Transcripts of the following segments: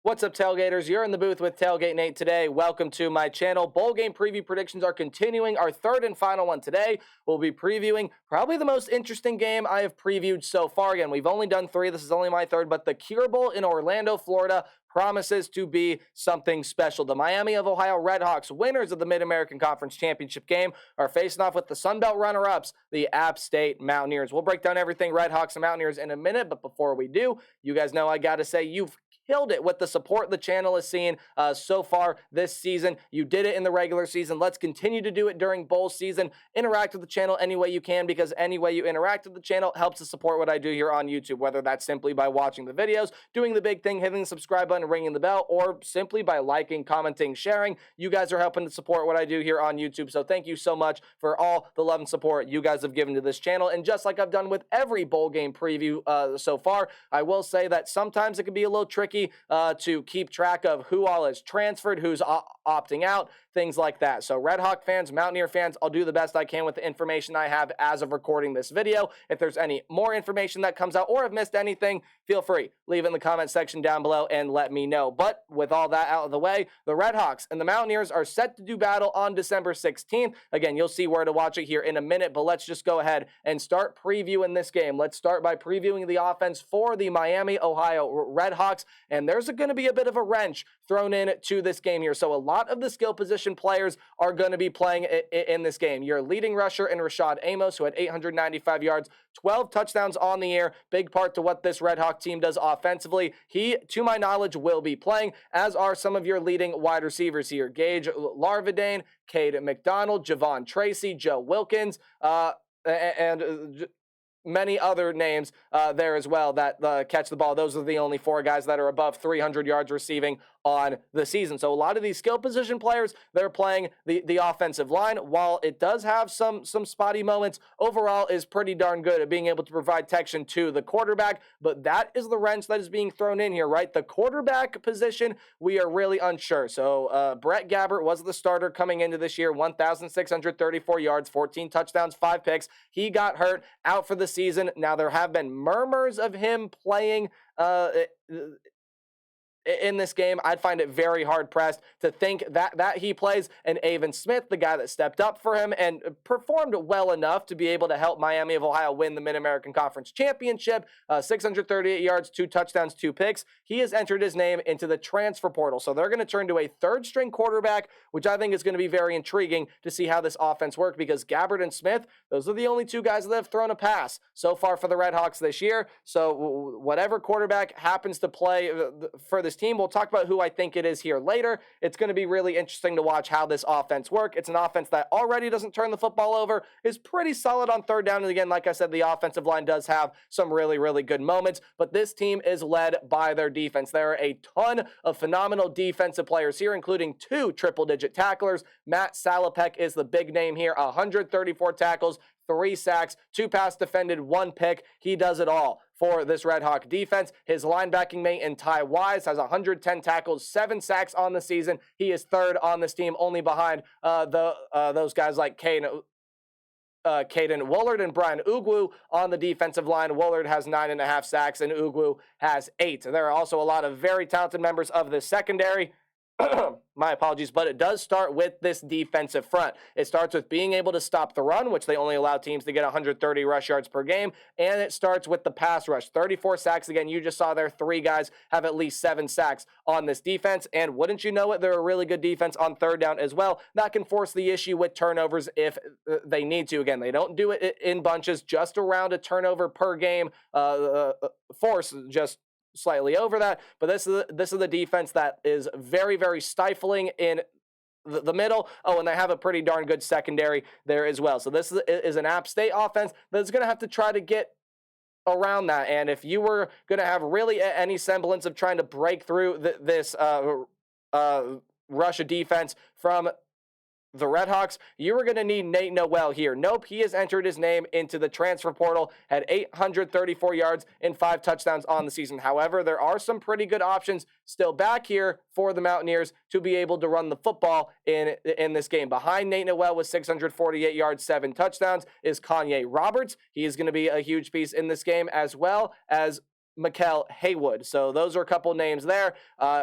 What's up, Tailgaters? You're in the booth with Tailgate Nate today. Welcome to my channel. Bowl game preview predictions are continuing. Our third and final one today. We'll be previewing probably the most interesting game I have previewed so far. Again, we've only done three. This is only my third, but the Cure Bowl in Orlando, Florida promises to be something special. The Miami of Ohio Redhawks, winners of the Mid-American Conference Championship game, are facing off with the Sun Belt runner-ups, the App State Mountaineers. We'll break down everything Redhawks and Mountaineers in a minute, but before we do, you guys know I got to say you've killed it with the support the channel has seen so far this season. You did it in the regular season. Let's continue to do it during bowl season. Interact with the channel any way you can, because any way you interact with the channel helps to support what I do here on YouTube, whether that's simply by watching the videos, doing the big thing, hitting the subscribe button, ringing the bell, or simply by liking, commenting, sharing. You guys are helping to support what I do here on YouTube, so thank you so much for all the love and support you guys have given to this channel. And just like I've done with every bowl game preview so far, I will say that sometimes it can be a little tricky to keep track of who all is transferred, who's opting out, things like that. So Redhawk fans, Mountaineer fans, I'll do the best I can with the information I have as of recording this video. If there's any more information that comes out or I've missed anything, feel free, leave it in the comment section down below and let me know. But with all that out of the way, the Redhawks and the Mountaineers are set to do battle on December 16th. Again, you'll see where to watch it here in a minute, but let's just go ahead and start previewing this game. Let's start by previewing the offense for the Miami, Ohio Redhawks, and there's going to be a bit of a wrench thrown in to this game here. So a lot of the skill position players are going to be playing in this game. Your leading rusher in Rashad Amos, who had 895 yards, 12 touchdowns on the year, big part to what this Redhawk team does offensively. He, to my knowledge, will be playing, as are some of your leading wide receivers here. Gage Larvadane, Cade McDonald, Javon Tracy, Joe Wilkins, and many other names there as well that catch the ball. Those are the only four guys that are above 300 yards receiving on the season. So a lot of these skill position players, they're playing the offensive line. While it does have some spotty moments, overall is pretty darn good at being able to provide protection to the quarterback. But that is the wrench that is being thrown in here, right? The quarterback position, we are really unsure. So Brett Gabbert was the starter coming into this year, 1,634 yards, 14 touchdowns, 5 picks. He got hurt, out for the season. Now, there have been murmurs of him playing in this game. I'd find it very hard-pressed to think that he plays. And Avon Smith, the guy that stepped up for him and performed well enough to be able to help Miami of Ohio win the Mid-American Conference Championship, 638 yards, 2 touchdowns, 2 picks. He has entered his name into the transfer portal. So they're going to turn to a third-string quarterback, which I think is going to be very intriguing to see how this offense works, because Gabbert and Smith, those are the only two guys that have thrown a pass so far for the Redhawks this year. So whatever quarterback happens to play for this team, we'll talk about who I think it is here later. It's going to be really interesting to watch how this offense works. It's an offense that already doesn't turn the football over, is pretty solid on third down. And again, like I said, the offensive line does have some really, really good moments, but this team is led by their defense. There are a ton of phenomenal defensive players here, including 2 triple-digit tacklers. Matt Salopek is the big name here, 134 tackles, 3 sacks, 2 pass defended, 1 pick. He does it all for this Redhawk defense. His linebacking mate in Ty Wise has 110 tackles, 7 sacks on the season. He is third on this team, only behind those guys like Caden Woolard and Brian Ugwu on the defensive line. Woolard has 9.5 sacks and Ugwu has 8. There are also a lot of very talented members of the secondary. My apologies, but it does start with this defensive front. It starts with being able to stop the run, which they only allow teams to get 130 rush yards per game, and it starts with the pass rush. 34 sacks. Again, you just saw there 3 guys have at least 7 sacks on this defense, and wouldn't you know it, they're a really good defense on third down as well. That can force the issue with turnovers if they need to. Again, they don't do it in bunches, just around a turnover per game, force just slightly over that, but this is the defense that is very, very stifling in the middle. Oh, and they have a pretty darn good secondary there as well. So this is an App State offense that's going to have to try to get around that. And if you were going to have really any semblance of trying to break through this Russia defense from the Redhawks, you were going to need Nate Noel here. Nope, he has entered his name into the transfer portal, had 834 yards and 5 touchdowns on the season. However, there are some pretty good options still back here for the Mountaineers to be able to run the football in this game. Behind Nate Noel with 648 yards, 7 touchdowns is Kanye Roberts. He is going to be a huge piece in this game, as well as Mikael Haywood. So those are a couple names there.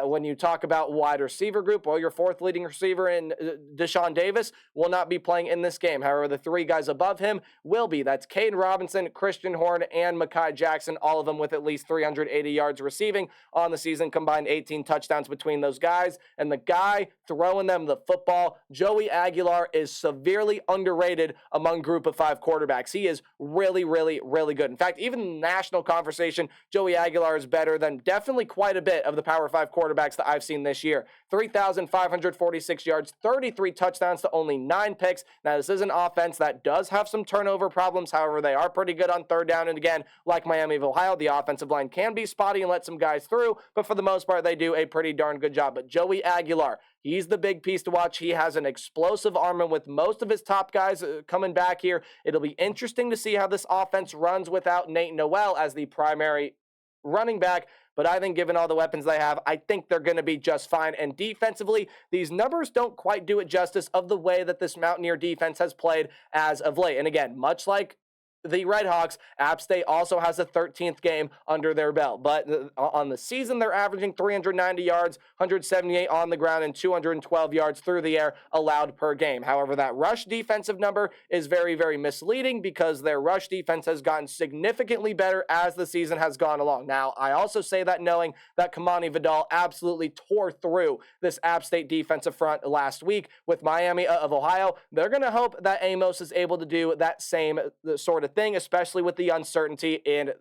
When you talk about wide receiver group, well, your fourth leading receiver in Deshaun Davis will not be playing in this game. However, the three guys above him will be. That's Caden Robinson, Christian Horn, and Mekhi Jackson, all of them with at least 380 yards receiving on the season, combined 18 touchdowns between those guys. And the guy throwing them the football, Joey Aguilar, is severely underrated among group of five quarterbacks. He is really, really, really good. In fact, even in the national conversation, Joey Aguilar is better than definitely quite a bit of the Power 5 quarterbacks that I've seen this year. 3,546 yards, 33 touchdowns to only 9 picks. Now, this is an offense that does have some turnover problems. However, they are pretty good on third down. And again, like Miami of Ohio, the offensive line can be spotty and let some guys through, but for the most part, they do a pretty darn good job. But Joey Aguilar, he's the big piece to watch. He has an explosive arm, and with most of his top guys coming back here, it'll be interesting to see how this offense runs without Nate Noel as the primary running back. But I think given all the weapons they have, I think they're going to be just fine. And defensively, these numbers don't quite do it justice of the way that this Mountaineer defense has played as of late. And again, much like the Redhawks, App State also has a 13th game under their belt. But on the season, they're averaging 390 yards, 178 on the ground, and 212 yards through the air allowed per game. However, that rush defensive number is very, very misleading because their rush defense has gotten significantly better as the season has gone along. Now, I also say that knowing that Kamani Vidal absolutely tore through this App State defensive front last week with Miami of Ohio. They're going to hope that Amos is able to do that same sort of thing, especially with the uncertainty in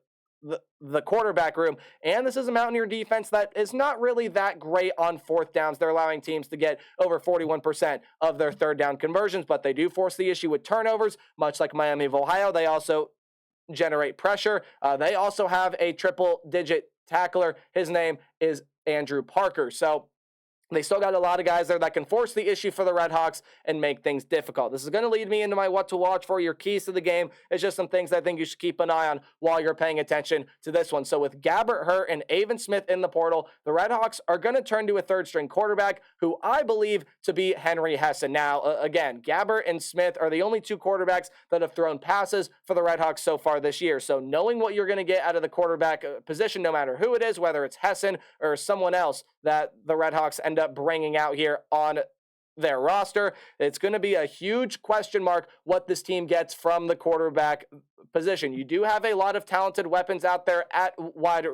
the quarterback room. And this is a Mountaineer defense that is not really that great on fourth downs. They're allowing teams to get over 41% of their third down conversions, but they do force the issue with turnovers, much like Miami of Ohio. They also generate pressure. They also have a triple-digit tackler. His name is Andrew Parker. So they still got a lot of guys there that can force the issue for the Redhawks and make things difficult. This is going to lead me into my what to watch for. Your keys to the game. It's just some things I think you should keep an eye on while you're paying attention to this one. So with Gabbert hurt and Avon Smith in the portal, the Redhawks are going to turn to a third-string quarterback who I believe to be Henry Hessen. Now, again, Gabbert and Smith are the only two quarterbacks that have thrown passes for the Redhawks so far this year. So knowing what you're going to get out of the quarterback position, no matter who it is, whether it's Hessen or someone else that the Redhawks end up bringing out here on their roster, it's going to be a huge question mark what this team gets from the quarterback position. You do have a lot of talented weapons out there at wide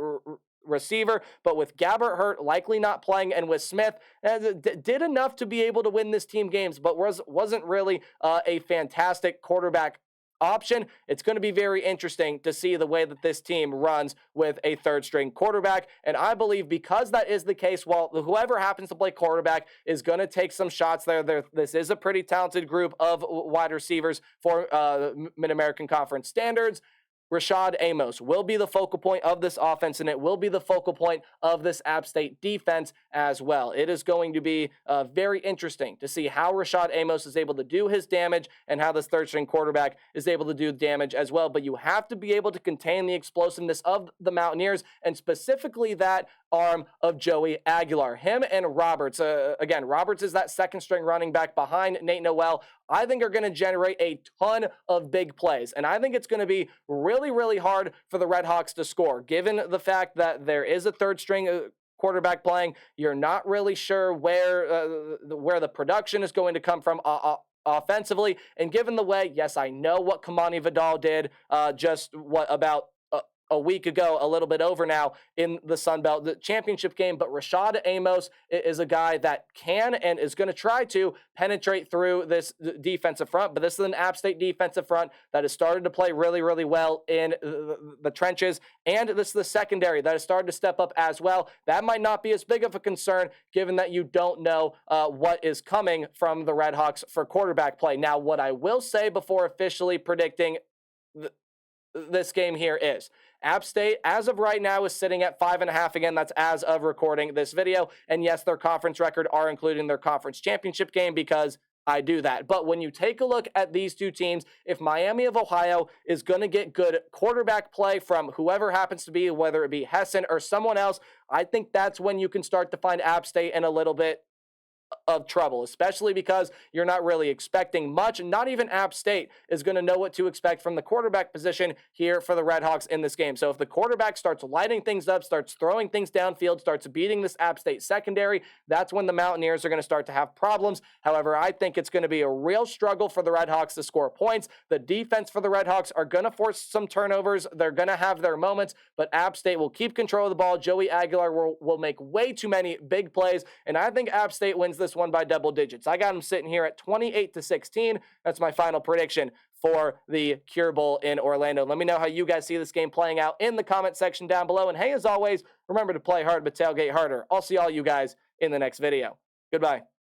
receiver, but with Gabbert hurt, likely not playing, and with Smith, did enough to be able to win this team games, but wasn't really a fantastic quarterback option. It's going to be very interesting to see the way that this team runs with a third-string quarterback, and I believe because that is the case, well, whoever happens to play quarterback is going to take some shots there. This is a pretty talented group of wide receivers for Mid-American Conference standards. Rashad Amos will be the focal point of this offense, and it will be the focal point of this App State defense as well. It is going to be very interesting to see how Rashad Amos is able to do his damage and how this third-string quarterback is able to do damage as well. But you have to be able to contain the explosiveness of the Mountaineers, and specifically that arm of Joey Aguilar. Him and Roberts. Again, Roberts is that second-string running back behind Nate Noel. I think are going to generate a ton of big plays. And I think it's going to be really, really hard for the Redhawks to score. Given the fact that there is a third-string quarterback playing, you're not really sure where the production is going to come from offensively. And given the way, yes, I know what Kamani Vidal did about a week ago, a little bit over now, in the Sun Belt the championship game. But Rashad Amos is a guy that can and is going to try to penetrate through this defensive front. But this is an App State defensive front that has started to play really, really well in the trenches. And this is the secondary that has started to step up as well. That might not be as big of a concern given that you don't know what is coming from the Redhawks for quarterback play. Now, what I will say before officially predicting this game here is App State, as of right now, is sitting at 5.5. Again, that's as of recording this video. And yes, their conference record are including their conference championship game because I do that. But when you take a look at these two teams, if Miami of Ohio is going to get good quarterback play from whoever happens to be, whether it be Hessen or someone else, I think that's when you can start to find App State in a little bit of trouble, especially because you're not really expecting much. Not even App State is going to know what to expect from the quarterback position here for the Redhawks in this game. So if the quarterback starts lighting things up, starts throwing things downfield, starts beating this App State secondary, that's when the Mountaineers are going to start to have problems. However, I think it's going to be a real struggle for the Redhawks to score points. The defense for the Redhawks are going to force some turnovers. They're going to have their moments, but App State will keep control of the ball. Joey Aguilar will make way too many big plays, and I think App State wins this one by double digits. I got them sitting here at 28-16. That's my final prediction for the Cure Bowl in Orlando. Let me know how you guys see this game playing out in the comment section down below. And hey, as always, remember to play hard but tailgate harder. I'll see all you guys in the next video. Goodbye.